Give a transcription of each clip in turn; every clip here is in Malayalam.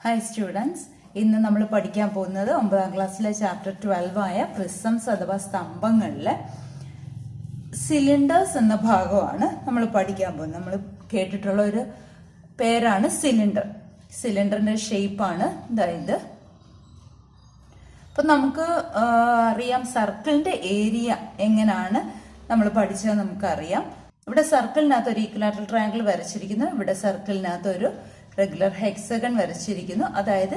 ഹായ് സ്റ്റുഡൻസ്, ഇന്ന് നമ്മൾ പഠിക്കാൻ പോകുന്നത് 9ാം ക്ലാസ്സിലെ ചാപ്റ്റർ 12 ആയ പ്രിസംസ് അഥവാ സ്തംഭങ്ങളിലെ സിലിണ്ടേഴ്സ് എന്ന ഭാഗമാണ് നമ്മൾ പഠിക്കാൻ പോകുന്നത്. നമ്മൾ കേട്ടിട്ടുള്ള ഒരു പേരാണ് സിലിണ്ടർ. സിലിണ്ടറിന്റെ ഷേപ്പാണ് ഇതായത്. അപ്പൊ നമുക്ക് അറിയാം സർക്കിളിന്റെ ഏരിയ എങ്ങനെയാണ് നമ്മൾ പഠിച്ചത് നമുക്കറിയാം. ഇവിടെ സർക്കിളിനകത്ത് ഒരു ഈക്വലാറ്ററൽ ട്രയാങ്കിൾ വരച്ചിരിക്കുന്നു, ഇവിടെ സർക്കിളിനകത്ത് ഒരു റെഗുലർ ഹെക്സഗൺ വരച്ചിരിക്കുന്നു. അതായത്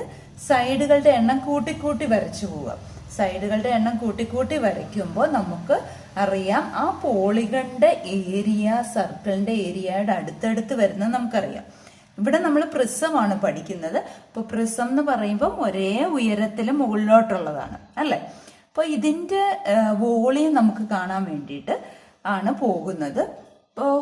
സൈഡുകളുടെ എണ്ണം കൂട്ടിക്കൂട്ടി വരച്ചു പോവുക. സൈഡുകളുടെ എണ്ണം കൂട്ടിക്കൂട്ടി വരയ്ക്കുമ്പോൾ നമുക്ക് അറിയാം ആ പോളിഗണിന്റെ ഏരിയ സർക്കിളിന്റെ ഏരിയയുടെ അടുത്തടുത്ത് വരുന്നത് നമുക്കറിയാം. ഇവിടെ നമ്മൾ പ്രിസമാണ് പഠിക്കുന്നത്. അപ്പോൾ പ്രിസം എന്ന് പറയുമ്പോൾ ഒരേ ഉയരത്തിൽ മുകളിലോട്ടുള്ളതാണ് അല്ലെ. അപ്പോൾ ഇതിന്റെ വോളിയം നമുക്ക് കാണാൻ വേണ്ടിയിട്ട് ആണ് പോകുന്നത്. ഇപ്പോൾ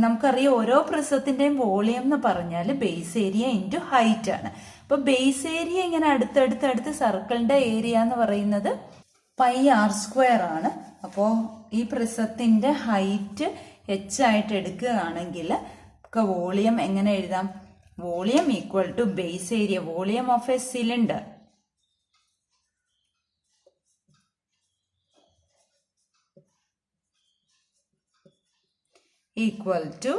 നമുക്കറിയാം ഓരോ പ്രിസത്തിന്റെയും വോളിയം എന്ന് പറഞ്ഞാൽ ബേസ് ഏരിയ ഇൻറ്റു ഹൈറ്റ് ആണ്. അപ്പൊ ബേസ് ഏരിയ ഇങ്ങനെ അടുത്തടുത്ത് സർക്കിളിന്റെ ഏരിയ എന്ന് പറയുന്നത് πr² ആണ്. അപ്പോ ഈ പ്രിസത്തിന്റെ ഹൈറ്റ് h ആയിട്ട് എടുക്കുകയാണെങ്കിൽ വോളിയം എങ്ങനെ എഴുതാം? Volume equal to base area, volume of a cylinder equal to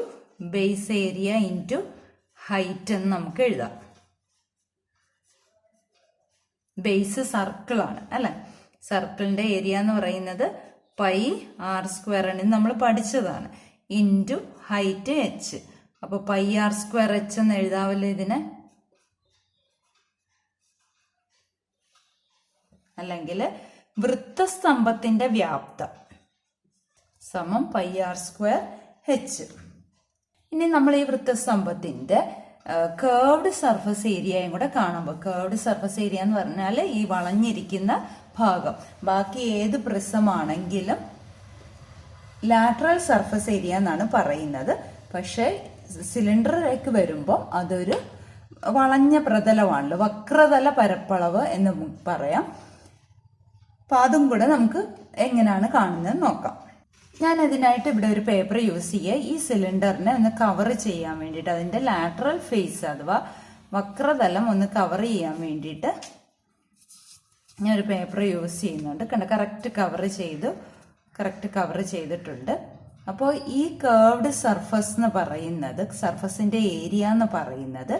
base area into height എന്ന് നമുക്ക് എഴുതാം. ബേസ് സർക്കിളാണ് അല്ലെ. സർക്കിളിന്റെ ഏരിയ എന്ന് പറയുന്നത് πr² ആണ്, നമ്മൾ പഠിച്ചതാണ്. Into height h. അപ്പൊ πr² h എന്ന് എഴുതാവല്ലോ ഇതിനെ. അല്ലെങ്കിൽ വൃത്തസ്തംഭത്തിന്റെ വ്യാപ്തം സമം πr² h. ഇനി നമ്മൾ ഈ വൃത്തസ്തംഭത്തിന്റെ കേർവ്ഡ് സർഫസ് ഏരിയയും കൂടെ കാണുമ്പോൾ, കേർവ്ഡ് സർഫസ് ഏരിയ എന്ന് പറഞ്ഞാൽ ഈ വളഞ്ഞിരിക്കുന്ന ഭാഗം. ബാക്കി ഏത് പ്രിസമാണെങ്കിലും ലാറ്ററൽ സർഫസ് ഏരിയ എന്നാണ് പറയുന്നത്. പക്ഷെ സിലിണ്ടറിലേക്ക് വരുമ്പോൾ അതൊരു വളഞ്ഞ പ്രതലമാണല്ലോ, വക്രതല പരപ്പളവ് എന്ന് പറയാം. അപ്പൊ അതും കൂടെ നമുക്ക് എങ്ങനെയാണ് കാണുന്നത് നോക്കാം. ഞാൻ അതിനായിട്ട് ഇവിടെ ഒരു പേപ്പർ യൂസ് ചെയ്യുക. ഈ സിലിണ്ടറിനെ ഒന്ന് കവർ ചെയ്യാൻ വേണ്ടിയിട്ട്, അതിന്റെ ലാറ്ററൽ ഫേസ് അഥവാ വക്രതലം ഒന്ന് കവർ ചെയ്യാൻ വേണ്ടിയിട്ട് ഞാൻ ഒരു പേപ്പർ യൂസ് ചെയ്യുന്നുണ്ട്. കറക്റ്റ് കവർ ചെയ്തിട്ടുണ്ട്. അപ്പോൾ ഈ കേർവ്ഡ് സർഫസ് എന്ന് പറയുന്നത്, സർഫസിന്റെ ഏരിയ എന്ന് പറയുന്നത്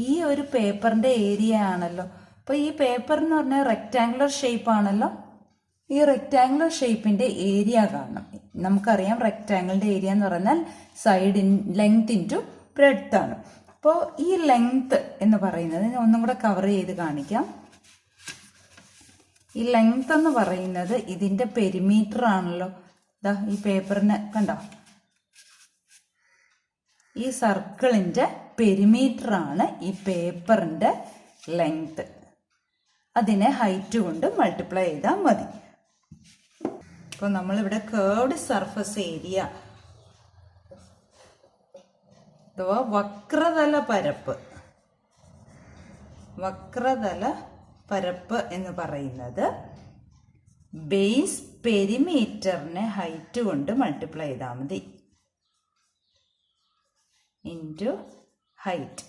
ഈ ഒരു പേപ്പറിന്റെ ഏരിയ ആണല്ലോ. അപ്പൊ ഈ പേപ്പർ എന്ന് പറഞ്ഞാൽ റെക്ടാങ്കുലർ ഷേപ്പ് ആണല്ലോ. ഈ റെക്ടാങ്കുലർ ഷേപ്പിന്റെ ഏരിയ കാണണം. നമുക്കറിയാം റെക്ടാങ്കിളിന്റെ ഏരിയ എന്ന് പറഞ്ഞാൽ സൈഡ് ലെങ്ത് ഇൻറ്റു ബ്രെഡ്ത്ത് ആണ്. അപ്പോൾ ഈ ലെങ്ത് എന്ന് പറയുന്നത് ഒന്നും കൂടെ കവർ ചെയ്ത് കാണിക്കാം. ഈ ലെങ്ത് എന്ന് പറയുന്നത് ഇതിന്റെ പെരിമീറ്റർ ആണല്ലോ. ഈ പേപ്പറിന് കണ്ടോ, ഈ സർക്കിളിന്റെ പെരിമീറ്റർ ആണ് ഈ പേപ്പറിന്റെ ലെങ്ത്. അതിനെ ഹൈറ്റ് കൊണ്ട് മൾട്ടിപ്ലൈ ചെയ്താൽ മതി. അപ്പോൾ നമ്മളിവിടെ കേർവ്ഡ് സർഫസ് ഏരിയ അഥവാ വക്രതല പരപ്പ് എന്ന് പറയുന്നത് ബേസ് പെരിമീറ്ററിനെ ഹൈറ്റ് കൊണ്ട് മൾട്ടിപ്ലൈ ചെയ്താൽ മതി ഇൻറ്റു ഹൈറ്റ്.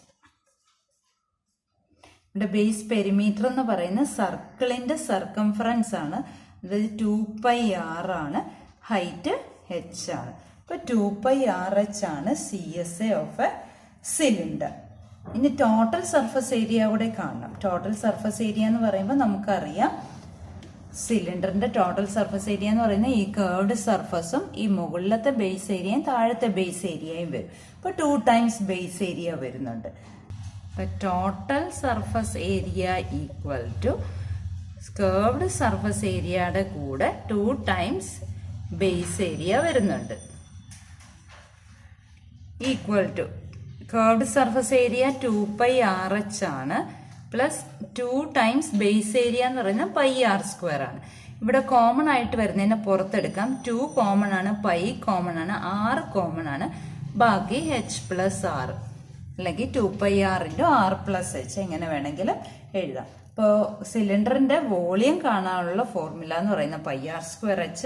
ഇവിടെ ബേസ് പെരിമീറ്റർ എന്ന് പറയുന്നത് സർക്കിളിന്റെ സർക്കംഫറൻസ് ആണ്. അതായത് 2πr ആണ്, ഹൈറ്റ് h ആണ്. അപ്പൊ 2πrh ആണ് CSA ഓഫ് എ സിലിണ്ടർ. ഇനി ടോട്ടൽ സർഫസ് ഏരിയ കൂടെ കാണണം. ടോട്ടൽ സർഫസ് ഏരിയ എന്ന് പറയുമ്പോൾ നമുക്കറിയാം സിലിണ്ടറിന്റെ ടോട്ടൽ സർഫസ് ഏരിയ എന്ന് പറയുന്നത് ഈ കേർവ്ഡ് സർഫസും ഈ മുകളിലത്തെ ബേസ് ഏരിയയും താഴത്തെ ബേസ് ഏരിയയും വരും. അപ്പൊ 2 ടൈംസ് ബേസ് ഏരിയ വരുന്നുണ്ട്. Total surface area equal to curved surface ഏരിയയുടെ കൂടെ 2 ടൈംസ് ബേസ് ഏരിയ വരുന്നുണ്ട്. Equal to curved surface area 2πrh ആണ്, പ്ലസ് 2 ടൈംസ് ബേസ് ഏരിയ എന്ന് പറയുന്നത് πr² ആണ്. ഇവിടെ കോമൺ ആയിട്ട് വരുന്നതിനെ പുറത്തെടുക്കാം. 2 കോമൺ ആണ്, π കോമൺ ആണ്, r കോമൺ ആണ്, ബാക്കി h പ്ലസ് r അല്ലെങ്കിൽ 2πr × r പ്ലസ് h എങ്ങനെ വേണമെങ്കിലും എഴുതാം. ഇപ്പോൾ സിലിണ്ടറിന്റെ വോളിയം കാണാനുള്ള ഫോർമുല എന്ന് പറയുന്നത് πr²h,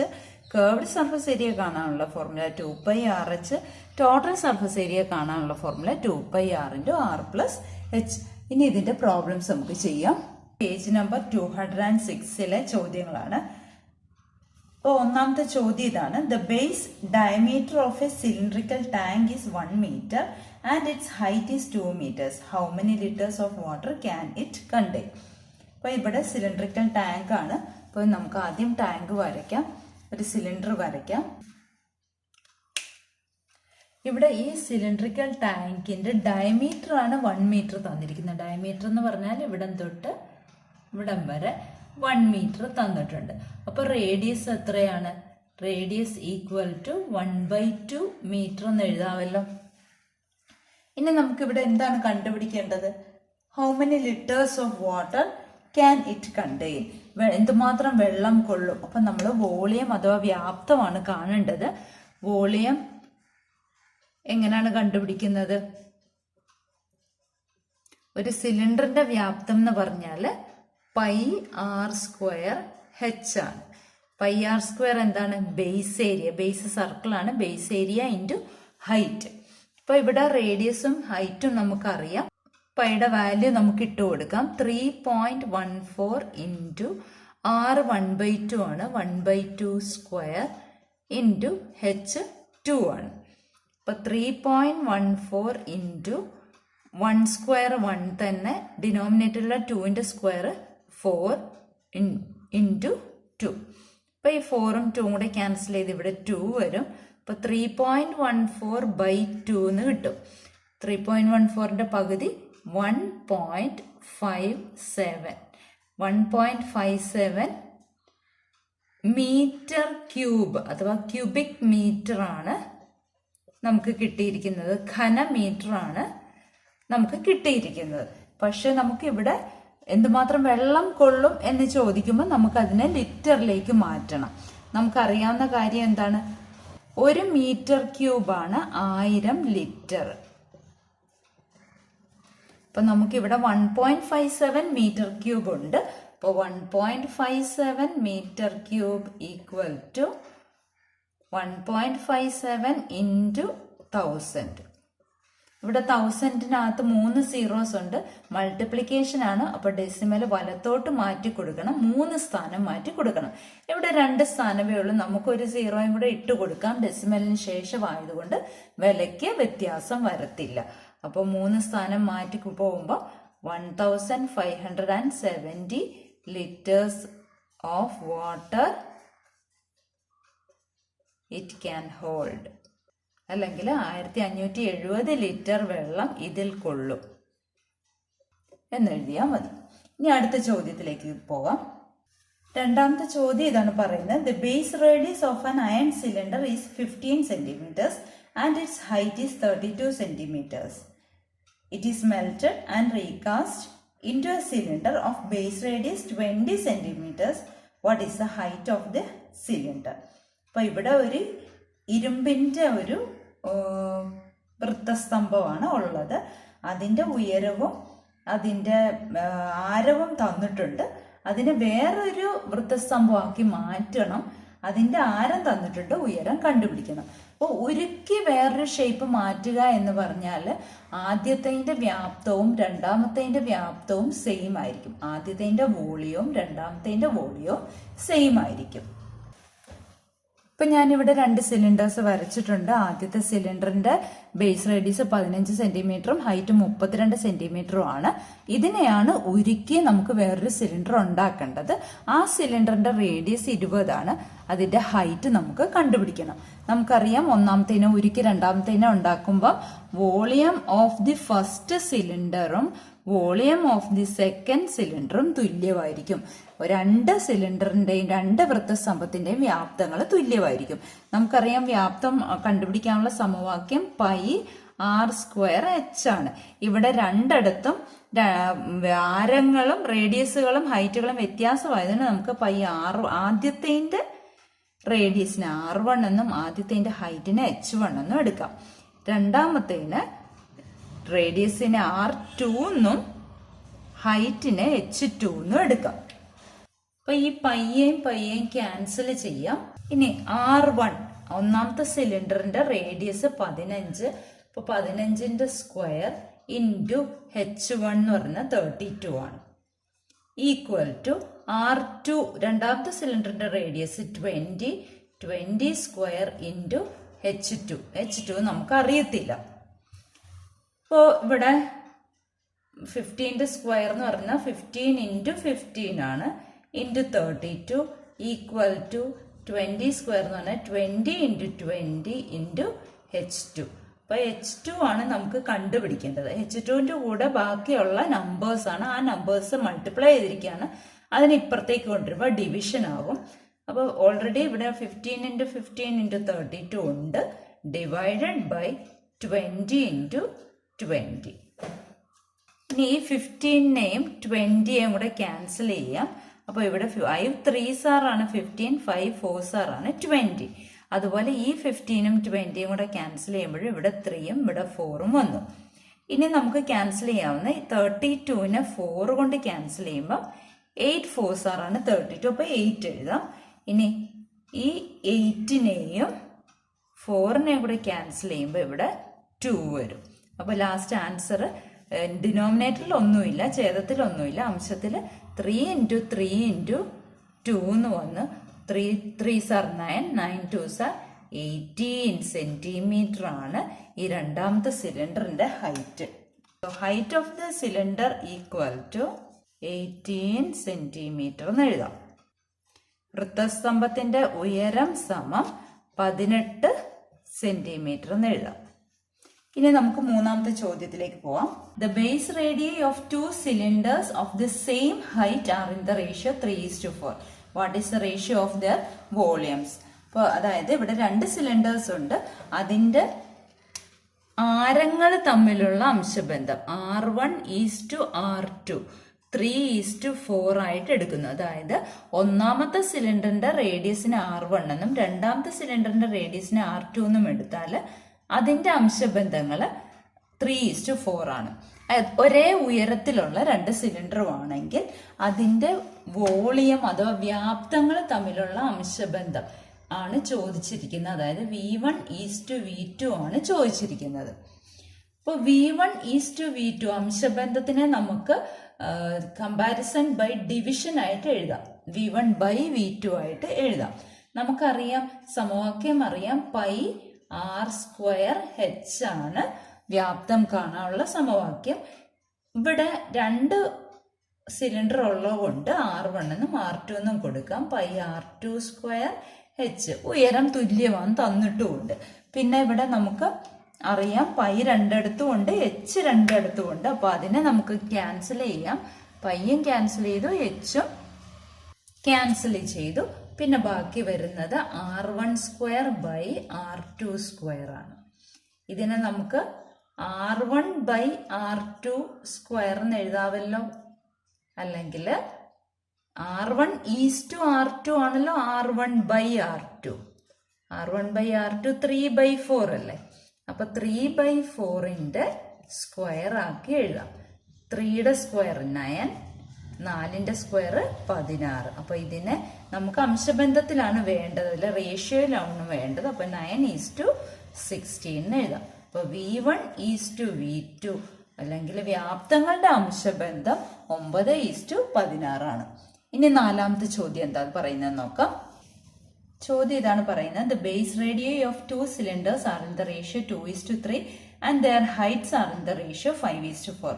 കേർവ്ഡ് സർഫസ് ഏരിയ കാണാനുള്ള formula 2πrh, total surface area കാണാനുള്ള formula 2πr × r plus h. ഇനി ഇതിന്റെ പ്രോബ്ലംസ് നമുക്ക് ചെയ്യാം. പേജ് നമ്പർ 206 ചോദ്യങ്ങളാണ്. അപ്പോൾ ഒന്നാമത്തെ ചോദ്യം ഇതാണ്. The base diameter of A cylindrical tank is 1 meter and it's height is 2 meters. How many litres of water can it contain? അപ്പോൾ ഇവിടെ സിലിണ്ടറിക്കൽ ടാങ്ക് ആണ്. അപ്പോൾ നമുക്ക് ആദ്യം ടാങ്ക് വരയ്ക്കാം, ഒരു സിലിണ്ടർ വരയ്ക്കാം. ഇവിടെ ഈ സിലിണ്ടറിക്കൽ ടാങ്കിന്റെ ഡയമീറ്റർ ആണ് 1 meter തന്നിരിക്കുന്നത്. ഡയമീറ്റർ എന്ന് പറഞ്ഞാൽ ഇവിടം തൊട്ട് ഇവിടം വരെ 1 meter തന്നിട്ടുണ്ട്. അപ്പോൾ റേഡിയസ് എത്രയാണ്? റേഡിയസ് ഈക്വൽ ടു 1/2 meter എന്ന് എഴുതാമല്ലോ. ഇനി നമുക്കിവിടെ എന്താണ് കണ്ടുപിടിക്കേണ്ടത്? How many litres of water can it contain? എന്തുമാത്രം വെള്ളം കൊള്ളും? അപ്പം നമ്മൾ വോളിയം അഥവാ വ്യാപ്തമാണ് കാണേണ്ടത്. വോളിയം എങ്ങനെയാണ് കണ്ടുപിടിക്കുന്നത്? ഒരു സിലിണ്ടറിന്റെ വ്യാപ്തം എന്ന് പറഞ്ഞാൽ πr² h ആണ്. πr² എന്താണ്? Base area. ബേസ് സർക്കിൾ ആണ്. Base area into height. അപ്പൊ ഇവിടെ റേഡിയസും ഹൈറ്റും നമുക്കറിയാം. പൈയുടെ വാല്യൂ നമുക്ക് ഇട്ട് കൊടുക്കാം. 3.14 ഇൻറ്റു r 1/2 ആണ്. 1/2² ഇൻറ്റു h 2 ആണ്. അപ്പൊ 3.14 ഇൻറ്റു 1² 1 തന്നെ, ഡിനോമിനേറ്ററിലുള്ള 2ന്റെ സ്ക്വയർ 4 ഇൻറ്റു 2. അപ്പൊ ഈ 4ഉം 2ഉം കൂടെ ക്യാൻസൽ ചെയ്ത് ഇവിടെ 2 വരും. അപ്പൊ 3.14/2 എന്ന് കിട്ടും. 3.14ന്റെ പകുതി 1.57. 1.57 മീറ്റർ ക്യൂബ് അഥവാ ക്യൂബിക് മീറ്റർ ആണ് നമുക്ക് കിട്ടിയിരിക്കുന്നത്. ഘനമീറ്റർ ആണ് നമുക്ക് കിട്ടിയിരിക്കുന്നത്. പക്ഷെ നമുക്ക് ഇവിടെ എന്തുമാത്രം വെള്ളം കൊള്ളും എന്ന് ചോദിക്കുമ്പോൾ നമുക്ക് അതിനെ ലിറ്ററിലേക്ക് മാറ്റണം. നമുക്കറിയാവുന്ന കാര്യം എന്താണ്? 1 മീറ്റർ ക്യൂബാണ് 1000 ലിറ്റർ. അപ്പൊ നമുക്കിവിടെ 1.57 മീറ്റർ ക്യൂബ് ഉണ്ട്. അപ്പോൾ 1.57 metre cube equal to 1.57 into 1000. ഇവിടെ 1000-നകത്ത് 3 സീറോസ് ഉണ്ട്. മൾട്ടിപ്ലിക്കേഷൻ ആണ്. അപ്പൊ ഡെസിമൽ വലത്തോട്ട് മാറ്റി കൊടുക്കണം. 3 സ്ഥാനം മാറ്റി കൊടുക്കണം. ഇവിടെ 2 സ്ഥാനമേ ഉള്ളൂ. നമുക്കൊരു സീറോയും കൂടെ ഇട്ട് കൊടുക്കാം. ഡെസിമലിന് ശേഷമായതുകൊണ്ട് വിലയ്ക്ക് വ്യത്യാസം വരത്തില്ല. അപ്പോൾ 3 സ്ഥാനം മാറ്റി പോകുമ്പോൾ 1570 litres of water it can hold. അല്ലെങ്കിൽ 1570 ലിറ്റർ വെള്ളം ഇതിൽ കൊള്ളും എന്നെഴുതിയാൽ മതി. ഇനി അടുത്ത ചോദ്യത്തിലേക്ക് പോകാം. രണ്ടാമത്തെ ചോദ്യം ഇതാണ് പറയുന്നത്. The base radius of an iron cylinder is 15 centimeters and its height is 32 centimeters. It is melted and recast into a cylinder of base radius 20 centimeters. What is the height of the cylinder? അപ്പോൾ ഇവിടെ ഒരു ഇരുമ്പിന്റെ ഒരു വൃത്തസ്തംഭമാണ് ഉള്ളത്. അതിന്റെ ഉയരവും അതിന്റെ ആരവും തന്നിട്ടുണ്ട്. അതിനെ വേറൊരു വൃത്തസ്തംഭമാക്കി മാറ്റണം. അതിന്റെ ആരം തന്നിട്ടുണ്ട്, ഉയരം കണ്ടുപിടിക്കണം. അപ്പോൾ ഉരുക്കി വേറൊരു ഷേപ്പ് മാറ്റുക എന്ന് പറഞ്ഞാൽ ആദ്യത്തെ വ്യാപ്തവും രണ്ടാമത്തെ വ്യാപ്തവും സെയിം ആയിരിക്കും. ആദ്യത്തെ വോളിയവും രണ്ടാമത്തെ വോളിയവും സെയിം ആയിരിക്കും. ഇപ്പൊ ഞാനിവിടെ 2 സിലിണ്ടേഴ്സ് വരച്ചിട്ടുണ്ട്. ആദ്യത്തെ സിലിണ്ടറിന്റെ ബേസ് റേഡിയസ് 15 സെന്റിമീറ്ററും ഹൈറ്റ് 32 സെന്റിമീറ്ററും ആണ്. ഇതിനെയാണ് ഉരുക്കി നമുക്ക് വേറൊരു സിലിണ്ടർ ഉണ്ടാക്കേണ്ടത്. ആ സിലിണ്ടറിന്റെ റേഡിയസ് 20 ആണ്. അതിന്റെ ഹൈറ്റ് നമുക്ക് കണ്ടുപിടിക്കണം. നമുക്കറിയാം ഒന്നാമത്തേനെ ഉരുക്കി രണ്ടാമത്തേനെ ഉണ്ടാക്കുമ്പോൾ വോളിയം ഓഫ് ദി ഫസ്റ്റ് സിലിണ്ടറും വോളിയം ഓഫ് ദി സെക്കൻഡ് സിലിണ്ടറും തുല്യമായിരിക്കും. 2 സിലിണ്ടറിന്റെയും 2 വൃത്തസ്തംഭത്തിന്റെയും വ്യാപ്തങ്ങൾ തുല്യമായിരിക്കും. നമുക്കറിയാം വ്യാപ്തം കണ്ടുപിടിക്കാനുള്ള സമവാക്യം πr² h ആണ്. ഇവിടെ രണ്ടിടത്തും ആരങ്ങളും റേഡിയസുകളും ഹൈറ്റുകളും വ്യത്യാസമായതിന് നമുക്ക് ആദ്യത്തെ റേഡിയസിന് r1 എന്നും ആദ്യത്തെ ഹൈറ്റിന് h1 എന്നും എടുക്കാം. രണ്ടാമത്തേന് റേഡിയസിന് r2 എന്നും ഹൈറ്റിന് h2 എന്നും എടുക്കാം. അപ്പൊ ഈ പയ്യേയും ക്യാൻസൽ ചെയ്യാം. ഇനി r1 ഒന്നാമത്തെ സിലിണ്ടറിന്റെ റേഡിയസ് 15. അപ്പൊ 15ന്റെ സ്ക്വയർ ഇൻറ്റു H1 എന്ന് പറഞ്ഞാൽ 32 ആണ്. ഈക്വൽ ടു R2 രണ്ടാമത്തെ സിലിണ്ടറിന്റെ റേഡിയസ് 20 സ്ക്വയർ ഇൻറ്റു H2 നമുക്ക് അറിയത്തില്ല. ഇപ്പോൾ ഇവിടെ 15ന്റെ സ്ക്വയർ എന്ന് പറഞ്ഞാൽ 15 ഇൻറ്റു 15 ആണ്, ഇൻറ്റു 32 ഈക്വൽ ടു 20 സ്ക്വയർ എന്ന് പറഞ്ഞാൽ 20 ഇൻറ്റു 20 ഇൻറ്റു H2. അപ്പോൾ H2 ആണ് നമുക്ക് കണ്ടുപിടിക്കേണ്ടത്. H2ന്റെ കൂടെ ബാക്കിയുള്ള നമ്പേഴ്സ് ആണ്, ആ നമ്പേഴ്സ് മൾട്ടിപ്ലൈ ചെയ്തിരിക്കുകയാണ്. അതിന് ഇപ്പുറത്തേക്ക് കൊണ്ടുവരുമ്പോൾ ഡിവിഷൻ ആകും. അപ്പോൾ ഓൾറെഡി ഇവിടെ 15 ഇൻറ്റു 15 ഇൻറ്റു 32 ഉണ്ട്, ഡിവൈഡഡ് ബൈ 20 ഇൻറ്റു 20. ഇനി ഈ 15നെയും 20യെയും കൂടെ ക്യാൻസൽ ചെയ്യാം. അപ്പോൾ ഇവിടെ 5 3s ആണ് 15, 5 4s ആണ് 20. അതുപോലെ ഈ 15ഉം 20യും കൂടെ ക്യാൻസൽ ചെയ്യുമ്പോൾ ഇവിടെ 3ഉം ഇവിടെ 4ഉം വന്നു. ഇനി നമുക്ക് ക്യാൻസൽ ചെയ്യാവുന്ന 32നെ 4 കൊണ്ട് ക്യാൻസൽ ചെയ്യുമ്പോൾ 8 4s ആണ് 32. അപ്പോൾ 8 എഴുതാം. ഇനി ഈ 8നെയും 4നെയും കൂടെ ക്യാൻസൽ ചെയ്യുമ്പോൾ ഇവിടെ 2 വരും. അപ്പോൾ ലാസ്റ്റ് ആൻസർ ഡിനോമിനേറ്ററിൽ ഒന്നുമില്ല, ഛേദത്തിൽ ഒന്നുമില്ല, അംശത്തിൽ 3 ഇൻറ്റു 3 ഇൻറ്റു 2 എന്ന് വന്ന് 3 3s are 9, 9 2s are 18 centimetre ആണ് ഈ രണ്ടാമത്തെ സിലിണ്ടറിന്റെ height. Height of the cylinder equal to 18 centimetre എന്ന് എഴുതാം. വൃത്തസ്തംഭത്തിന്റെ ഉയരം സമം 18 സെന്റിമീറ്റർ എന്ന് എഴുതാം. ഇനി നമുക്ക് മൂന്നാമത്തെ ചോദ്യത്തിലേക്ക് പോവാം. The base radii of 2 cylinders of the same height R in the ratio 3:4. What is the ratio of the volumes? അപ്പോൾ അതായത് ഇവിടെ 2 സിലിണ്ടേഴ്സ് ഉണ്ട്, അതിന്റെ ആരങ്ങൾ തമ്മിലുള്ള അംശബന്ധം R1 ഈസ് R2 3:4 ആയിട്ട് എടുക്കുന്നു. അതായത് ഒന്നാമത്തെ സിലിണ്ടറിന്റെ റേഡിയസിന് R1 എന്നും രണ്ടാമത്തെ സിലിണ്ടറിന്റെ റേഡിയസിന് R2 എന്നും എടുത്താൽ അതിന്റെ അംശബന്ധങ്ങൾ 3:4 ആണ്. ഒരേ ഉയരത്തിലുള്ള 2 സിലിണ്ടറും ആണെങ്കിൽ അതിന്റെ വോളിയം അഥവാ വ്യാപ്തങ്ങൾ തമ്മിലുള്ള അംശബന്ധം ആണ് ചോദിച്ചിരിക്കുന്നത്. അതായത് V1 V2 ആണ് ചോദിച്ചിരിക്കുന്നത്. അപ്പോൾ V1 V2 അംശബന്ധത്തിനെ നമുക്ക് കമ്പാരിസൺ ബൈ ഡിവിഷൻ ആയിട്ട് എഴുതാം. V1 ബൈ V2 ആയിട്ട് എഴുതാം. നമുക്കറിയാം, സമവാക്യം അറിയാം, പൈ R² H ആണ് വ്യാപ്തം കാണാനുള്ള സമവാക്യം. ഇവിടെ 2 സിലിണ്ടർ ഉള്ളതുകൊണ്ട് R1 എന്നും R2 എന്നും കൊടുക്കാം. പൈ R2² H ഉയരം തുല്യമാണ് തന്നിട്ടുമുണ്ട്. പിന്നെ ഇവിടെ നമുക്ക് അറിയാം പൈ രണ്ടിടത്തും ഉണ്ട്, H രണ്ടിടത്തും ഉണ്ട്. അപ്പൊ അതിനെ നമുക്ക് ക്യാൻസൽ ചെയ്യാം. പൈയും ക്യാൻസൽ ചെയ്തു, Hഉം ക്യാൻസൽ ചെയ്തു. പിന്നെ ബാക്കി വരുന്നത് R1² ബൈ R2² ആണ്. ഇതിനെ നമുക്ക് R1 ബൈ R2² എന്ന് എഴുതാവല്ലോ. അല്ലെങ്കിൽ R1 ഈസ് ടു R2 ആണല്ലോ, R1 by R2. R1 by R2 3/4 അല്ലേ. അപ്പൊ 3/4ന്റെ സ്ക്വയർ ആക്കി എഴുതാം. 3യുടെ സ്ക്വയർ 9, 4ന്റെ സ്ക്വയർ 16. അപ്പൊ ഇതിനെ നമുക്ക് അംശബന്ധത്തിലാണ് വേണ്ടത്, അല്ല റേഷ്യോയിലാണ് വേണ്ടത്. അപ്പൊ 9:16 എന്ന് എഴുതാം. അപ്പൊ V1 V2 അല്ലെങ്കിൽ വ്യാപ്തങ്ങളുടെ അംശബന്ധം 9:16 ആണ്. ഇനി നാലാമത്തെ ചോദ്യം എന്താ പറയുന്നത് നോക്കാം. ചോദ്യം ഇതാണ് പറയുന്നത്. The base radii of 2 cylinders are in the ratio 2:3 and their heights are in the ratio 5:4.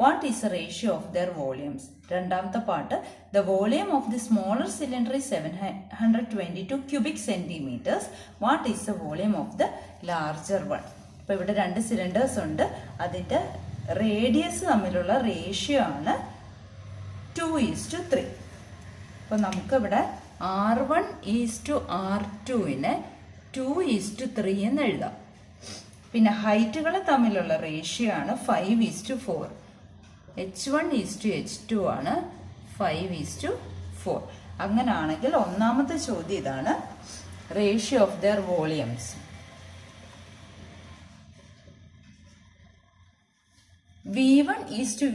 What is the ratio of their volumes? രണ്ടാമത്തെ part, the volume of the smaller cylinder is 722 cubic centimetres. What is the volume of the larger one? അപ്പൊ ഇവിടെ 2 സിലിണ്ടേഴ്സ് ഉണ്ട്, അതിന്റെ റേഡിയസ് തമ്മിലുള്ള റേഷ്യോ ആണ് 2:3. അപ്പൊ നമുക്ക് ഇവിടെ R1 R2നെ 2:3 എന്ന് എഴുതാം. പിന്നെ ഹൈറ്റുകൾ തമ്മിലുള്ള റേഷ്യോ ആണ് 5:4. H1 H2 ആണ് 5:4. അങ്ങനാണെങ്കിൽ ഒന്നാമത്തെ ചോദ്യം ഇതാണ്, ratio of their volumes. V1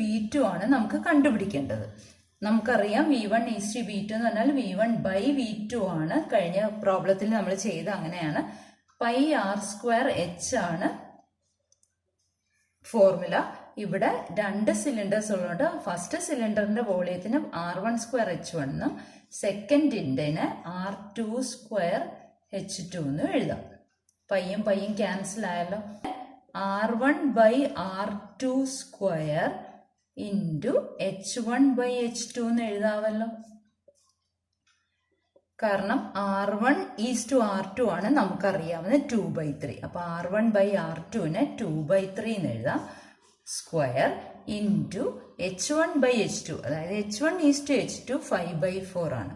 V2 ആണ് നമുക്ക് കണ്ടുപിടിക്കേണ്ടത്. നമുക്കറിയാം V1 V2 എന്ന് പറഞ്ഞാൽ V1 ബൈ V2 ആണ്. കഴിഞ്ഞ പ്രോബ്ലത്തിൽ നമ്മൾ ചെയ്ത് അങ്ങനെയാണ്. പൈ R² H ആണ് ഫോർമുല. ഇവിടെ 2 സിലിണ്ടേഴ്സ് ഉള്ളതുകൊണ്ട് ഫസ്റ്റ് സിലിണ്ടറിന്റെ വോളിയത്തിന് R1² H1 സെക്കൻഡിന്റെ R2² H2 എന്ന് എഴുതാം. പയ്യും ക്യാൻസൽ ആയല്ലോ. R1/R2² ഇൻറ്റു H1/H2 എന്ന് എഴുതാമല്ലോ. കാരണം R1:R2 ആണ് നമുക്കറിയാവുന്ന 2/3. അപ്പൊ R1/R2നെ 2/3 എന്ന് എഴുതാം. സ്ക്വയർ ഇൻറ്റു H1/H2, അതായത് H1:H2 5/4 ആണ്.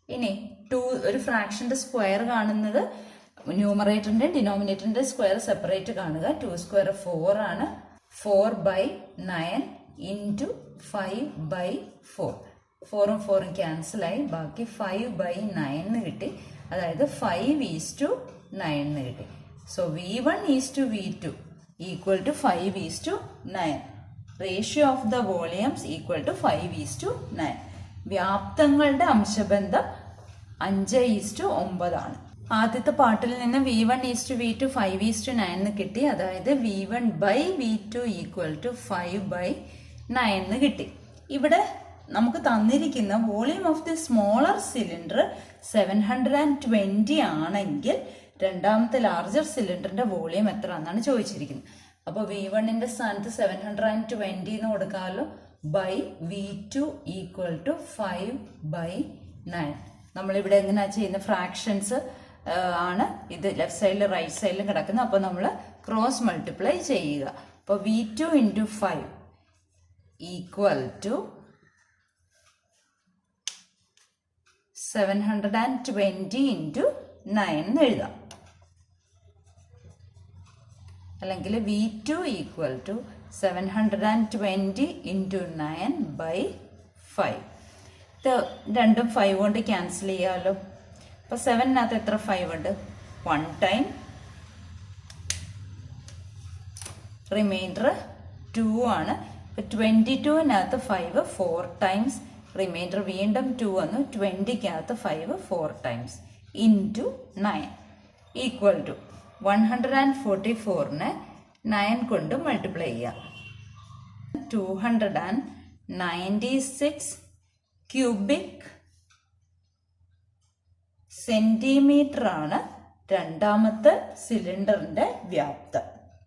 ഇനി ഒരു ഫ്രാക്ഷന്റെ സ്ക്വയർ കാണുന്നത് ന്യൂമറേറ്ററിന്റെ ഡിനോമിനേറ്ററിന്റെ സ്ക്വയർ സെപ്പറേറ്റ് കാണുക. 2² 4 ആണ്. 4/9 ഇൻറ്റു 5/4. 4ഉം 4ഉം ക്യാൻസലായി. ബാക്കി 5/9 എന്ന് കിട്ടി. അതായത് 5:9 എന്ന് കിട്ടി. So V1:V2 equal to 5:9. Ratio of the volumes equal to 5:9. വ്യാപ്തങ്ങളുടെ അംശബന്ധം 5:9 ആണ്. ആദ്യത്തെ പാർട്ടിൽ നിന്ന് V1:V2 5:9 എന്ന് കിട്ടി. അതായത് V1/V2 ഈക്വൽ ടു 5/9 എന്ന് കിട്ടി. ഇവിടെ നമുക്ക് തന്നിരിക്കുന്ന volume of the smaller cylinder 720 ആണെങ്കിൽ രണ്ടാമത്തെ ലാർജർ സിലിണ്ടറിന്റെ വോളിയം എത്ര എന്നാണ് ചോദിച്ചിരിക്കുന്നത്. അപ്പൊ V1ന്റെ സ്ഥാനത്ത് 720 എന്ന് കൊടുക്കാമല്ലോ. By V2 equal to 5/9. നമ്മളിവിടെ എങ്ങനെയാ ചെയ്യുന്ന ഫ്രാക്ഷൻസ് ആണ് ഇത് ലെഫ്റ്റ് സൈഡിലും റൈറ്റ് സൈഡിലും കിടക്കുന്നത്. അപ്പൊ നമ്മൾ ക്രോസ് മൾട്ടിപ്ലൈ ചെയ്യുക. അപ്പൊ V2 × 5 ഈക്വൽ ടു 720 × 9 എന്ന് എഴുതാം. അല്ലെങ്കിൽ V2 ഈക്വൽ ടു 720 × 9/5. ഇത് രണ്ടും 5 കൊണ്ട് ക്യാൻസൽ ചെയ്യാമല്ലോ. അപ്പൊ 7നകത്ത് എത്ര 5 ഉണ്ട്? 1 ടൈം. റിമൈൻഡർ 2 ആണ്. 22നകത്ത് 5 4 ടൈംസ്. റിമൈൻഡർ വീണ്ടും 2 വന്നു. 20കകത്ത് 5 4 ടൈംസ് ഇൻറ്റു 9 ഈക്വൽ ടു 144നെ 9 കൊണ്ട് മൾട്ടിപ്ലൈ ചെയ്യാം. 296 ക്യൂബിക് സെന്റിമീറ്റർ ആണ് രണ്ടാമത്തെ സിലിണ്ടറിന്റെ വ്യാപ്തം.